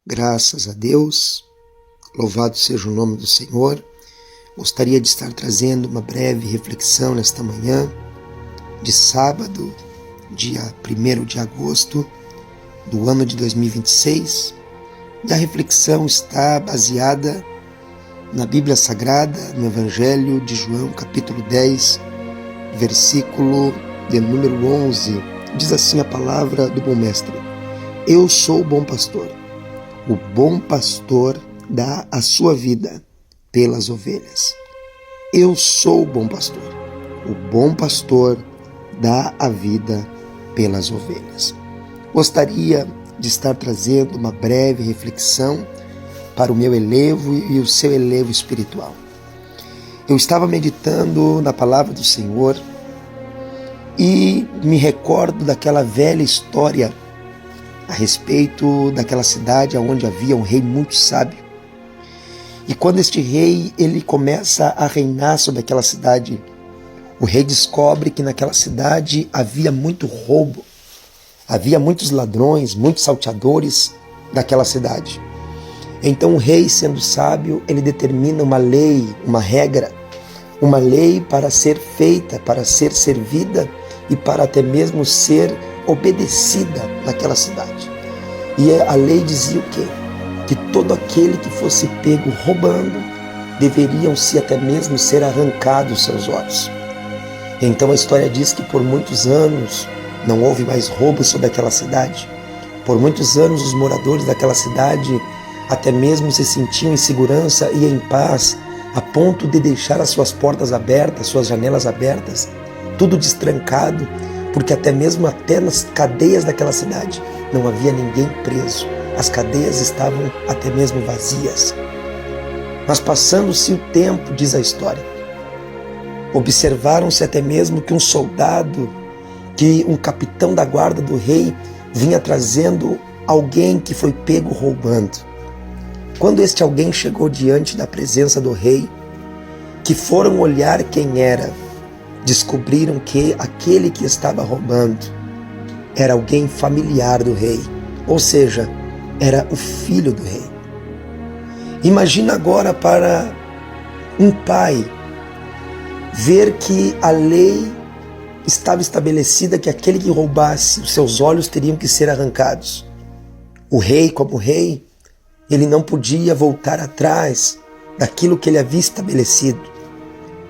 Graças a Deus, louvado seja o nome do Senhor. Gostaria de estar trazendo uma breve reflexão nesta manhã de sábado, dia 1º de agosto do ano de 2026. E a reflexão está baseada na Bíblia Sagrada, no Evangelho de João, capítulo 10, versículo de número 11. Diz assim a palavra do bom mestre: Eu sou o bom pastor. O bom pastor dá a sua vida pelas ovelhas. Eu sou o bom pastor. O bom pastor dá a vida pelas ovelhas. Gostaria de estar trazendo uma breve reflexão para o meu elevo e o seu elevo espiritual. Eu estava meditando na palavra do Senhor e me recordo daquela velha história a respeito daquela cidade onde havia um rei muito sábio. E quando este rei ele começa a reinar sobre aquela cidade, o rei descobre que naquela cidade havia muito roubo, havia muitos ladrões, muitos salteadores daquela cidade. Então o rei, sendo sábio, ele determina uma lei, uma regra, uma lei para ser feita, para ser servida e para até mesmo ser obedecida naquela cidade. E a lei dizia o quê? Que todo aquele que fosse pego roubando deveriam-se até mesmo ser arrancados os seus olhos. Então a história diz que por muitos anos não houve mais roubo sobre aquela cidade. Por muitos anos os moradores daquela cidade até mesmo se sentiam em segurança e em paz, a ponto de deixar as suas portas abertas, suas janelas abertas, tudo destrancado, porque até nas cadeias daquela cidade não havia ninguém preso. As cadeias estavam até mesmo vazias. Mas passando-se o tempo, diz a história, observaram-se até mesmo que um soldado, que um capitão da guarda do rei vinha trazendo alguém que foi pego roubando. Quando este alguém chegou diante da presença do rei, que foram olhar quem era, descobriram que aquele que estava roubando era alguém familiar do rei, ou seja, era o filho do rei. Imagina agora para um pai ver que a lei estava estabelecida que aquele que roubasse, os seus olhos teriam que ser arrancados. O rei, como rei, ele não podia voltar atrás daquilo que ele havia estabelecido.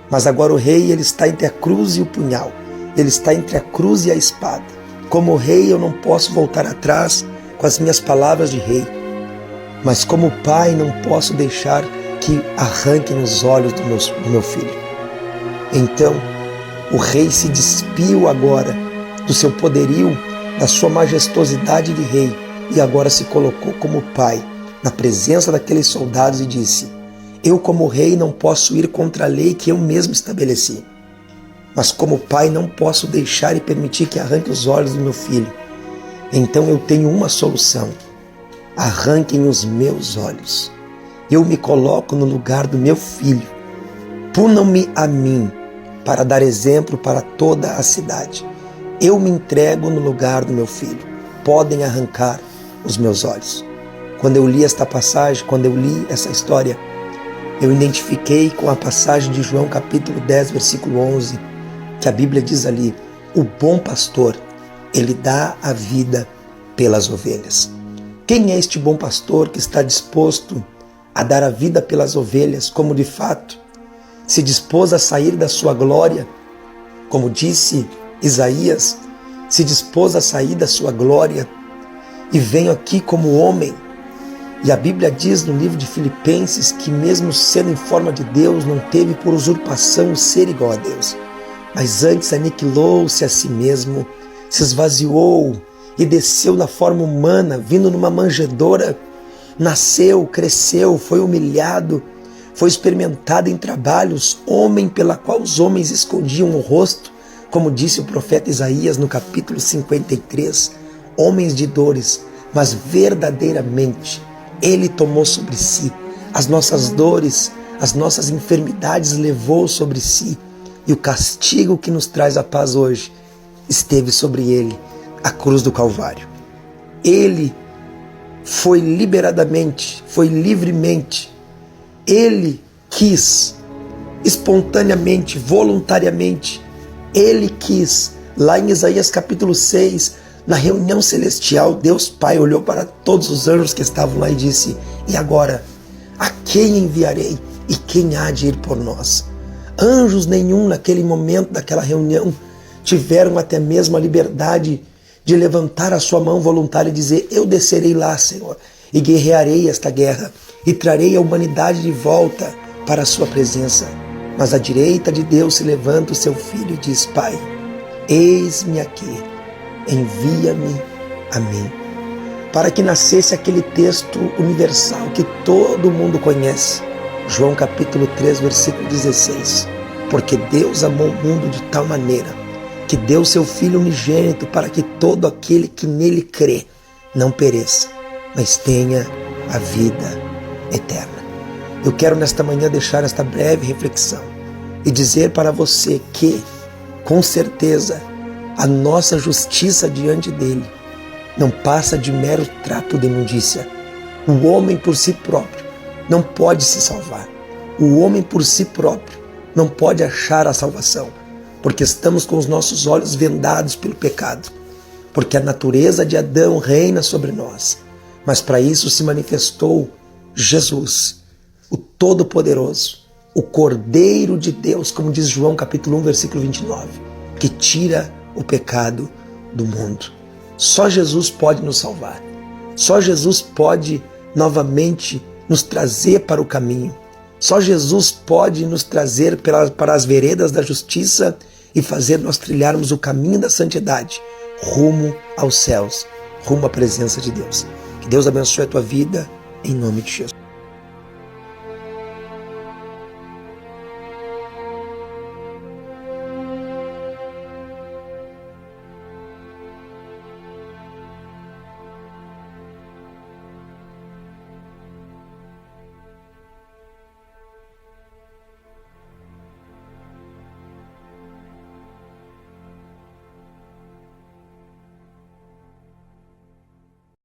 Mas agora o rei ele está entre a cruz e o punhal. Ele está entre a cruz e a espada. Como rei eu não posso voltar atrás com as minhas palavras de rei. Mas como pai não posso deixar que arranquem os olhos do meu filho. Então o rei se despiu agora do seu poderio, da sua majestosidade de rei, e agora se colocou como pai na presença daqueles soldados e disse: Eu como rei não posso ir contra a lei que eu mesmo estabeleci, mas como pai não posso deixar e permitir que arranque os olhos do meu filho. Então eu tenho uma solução: arranquem os meus olhos. Eu me coloco no lugar do meu filho. Punam-me a mim para dar exemplo para toda a cidade. Eu me entrego no lugar do meu filho. Podem arrancar os meus olhos. Quando eu li esta passagem, quando eu li essa história, eu identifiquei com a passagem de João capítulo 10, versículo 11, que a Bíblia diz ali: o bom pastor, ele dá a vida pelas ovelhas. Quem é este bom pastor que está disposto a dar a vida pelas ovelhas, como de fato se dispôs a sair da sua glória, como disse Isaías, se dispôs a sair da sua glória e veio aqui como homem? E a Bíblia diz no livro de Filipenses que mesmo sendo em forma de Deus, não teve por usurpação o ser igual a Deus, mas antes aniquilou-se a si mesmo, se esvaziou e desceu na forma humana, vindo numa manjedoura, nasceu, cresceu, foi humilhado, foi experimentado em trabalhos, homem pela qual os homens escondiam o rosto, como disse o profeta Isaías no capítulo 53, homens de dores, mas verdadeiramente Ele tomou sobre si as nossas dores, as nossas enfermidades levou sobre si, e o castigo que nos traz a paz hoje esteve sobre Ele, a cruz do Calvário. Ele foi liberadamente, foi livremente. Ele quis, espontaneamente, voluntariamente. Ele quis. Lá em Isaías capítulo 6, na reunião celestial, Deus Pai olhou para todos os anjos que estavam lá e disse: e agora? A quem enviarei? E quem há de ir por nós? Anjos nenhum naquele momento daquela reunião tiveram até mesmo a liberdade de levantar a sua mão voluntária e dizer: eu descerei lá, Senhor, e guerrearei esta guerra, e trarei a humanidade de volta para a sua presença. Mas à direita de Deus se levanta o seu filho e diz: Pai, eis-me aqui, envia-me a mim. Para que nascesse aquele texto universal que todo mundo conhece, João capítulo 3, versículo 16. Porque Deus amou o mundo de tal maneira que deu seu Filho unigênito para que todo aquele que nele crê não pereça, mas tenha a vida eterna. Eu quero nesta manhã deixar esta breve reflexão e dizer para você que, com certeza, a nossa justiça diante dele não passa de mero trapo de imundícia. O homem por si próprio não pode se salvar. O homem por si próprio não pode achar a salvação, porque estamos com os nossos olhos vendados pelo pecado, porque a natureza de Adão reina sobre nós. Mas para isso se manifestou Jesus, o Todo-Poderoso, o Cordeiro de Deus, como diz João capítulo 1, versículo 29, que tira o pecado do mundo. Só Jesus pode nos salvar. Só Jesus pode novamente nos trazer para o caminho. Só Jesus pode nos trazer para as veredas da justiça e fazer nós trilharmos o caminho da santidade, rumo aos céus, rumo à presença de Deus. Que Deus abençoe a tua vida, em nome de Jesus.